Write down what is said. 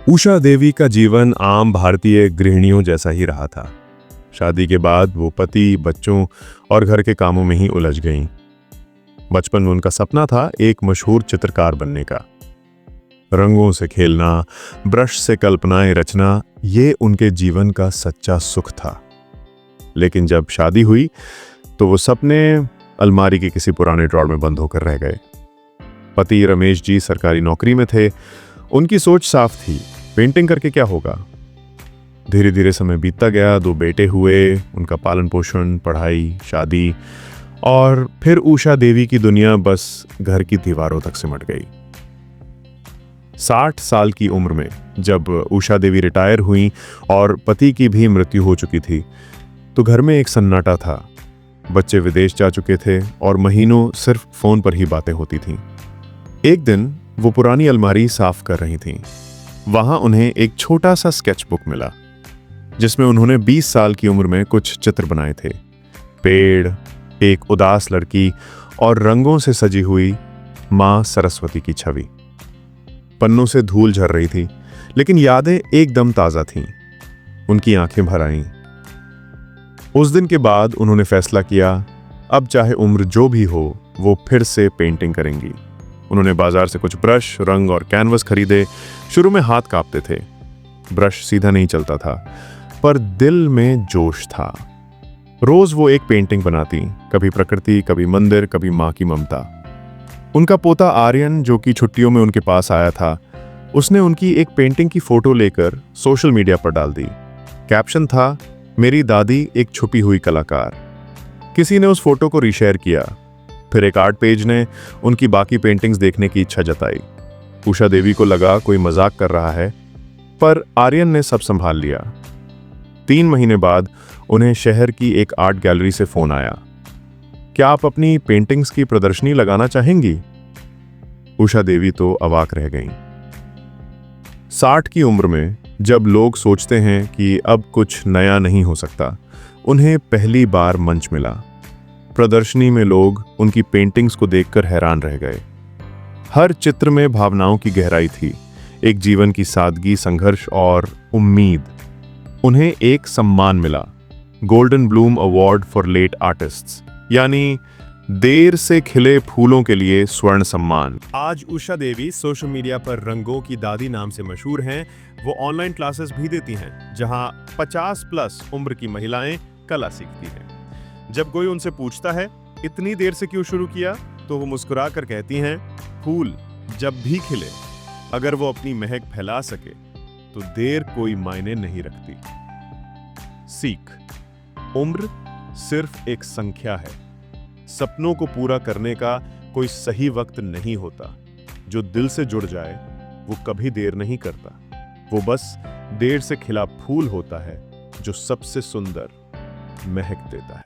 उषा देवी का जीवन आम भारतीय गृहिणियों जैसा ही रहा था। शादी के बाद वो पति, बच्चों और घर के कामों में ही उलझ गईं। बचपन में उनका सपना था एक मशहूर चित्रकार बनने का। रंगों से खेलना, ब्रश से कल्पनाएं रचना, ये उनके जीवन का सच्चा सुख था। लेकिन जब शादी हुई तो वो सपने अलमारी के किसी पुराने ड्रॉर में बंद होकर रह गए। पति रमेश जी सरकारी नौकरी में थे। उनकी सोच साफ थी, पेंटिंग करके क्या होगा। धीरे धीरे समय बीतता गया, 2 बेटे हुए, उनका पालन पोषण, पढ़ाई, शादी, और फिर उषा देवी की दुनिया बस घर की दीवारों तक सिमट गई। 60 साल की उम्र में जब उषा देवी रिटायर हुई और पति की भी मृत्यु हो चुकी थी, तो घर में एक सन्नाटा था। बच्चे विदेश जा चुके थे और महीनों सिर्फ फोन पर ही बातें होती थीं। एक दिन वो पुरानी अलमारी साफ कर रही थीं। वहां उन्हें एक छोटा सा स्केच बुक मिला, जिसमें उन्होंने 20 साल की उम्र में कुछ चित्र बनाए थे। पेड़, एक उदास लड़की और रंगों से सजी हुई मां सरस्वती की छवि। पन्नों से धूल झर रही थी, लेकिन यादें एकदम ताजा थीं। उनकी आंखें भर आईं। उस दिन के बाद उन्होंने फैसला किया, अब चाहे उम्र जो भी हो, वो फिर से पेंटिंग करेंगी। उन्होंने बाजार से कुछ ब्रश, रंग और कैनवस खरीदे। शुरू में हाथ कांपते थे, ब्रश सीधा नहीं चलता था, पर दिल में जोश था। रोज वो एक पेंटिंग बनाती, कभी प्रकृति, कभी मंदिर, कभी मां की ममता। उनका पोता आर्यन, जो कि छुट्टियों में उनके पास आया था, उसने उनकी एक पेंटिंग की फोटो लेकर सोशल मीडिया पर डाल दी। कैप्शन था, मेरी दादी एक छुपी हुई कलाकार। किसी ने उस फोटो को रीशेयर किया। फिर एक आर्ट पेज ने उनकी बाकी पेंटिंग्स देखने की इच्छा जताई। उषा देवी को लगा कोई मजाक कर रहा है, पर आर्यन ने सब संभाल लिया। 3 महीने बाद उन्हें शहर की एक आर्ट गैलरी से फोन आया, क्या आप अपनी पेंटिंग्स की प्रदर्शनी लगाना चाहेंगी? उषा देवी तो अवाक रह गईं। 60 की उम्र में जब लोग सोचते हैं कि अब कुछ नया नहीं हो सकता, उन्हें पहली बार मंच मिला। प्रदर्शनी में लोग उनकी पेंटिंग्स को देखकर हैरान रह गए। हर चित्र में भावनाओं की गहराई थी, एक जीवन की सादगी, संघर्ष और उम्मीद। उन्हें एक सम्मान मिला, golden bloom award for late artists, यानी देर से खिले फूलों के लिए स्वर्ण सम्मान। आज उषा देवी सोशल मीडिया पर रंगों की दादी नाम से मशहूर हैं। वो ऑनलाइन क्लासेस भी देती हैं, जहां 50+ उम्र की महिलाएं कला सीखती हैं। जब कोई उनसे पूछता है, इतनी देर से क्यों शुरू किया, तो वो मुस्कुरा कर कहती हैं, फूल जब भी खिले, अगर वो अपनी महक फैला सके, तो देर कोई मायने नहीं रखती। सीख, उम्र सिर्फ एक संख्या है। सपनों को पूरा करने का कोई सही वक्त नहीं होता। जो दिल से जुड़ जाए, वो कभी देर नहीं करता। वो बस देर से खिला फूल होता है, जो सबसे सुंदर महक देता है।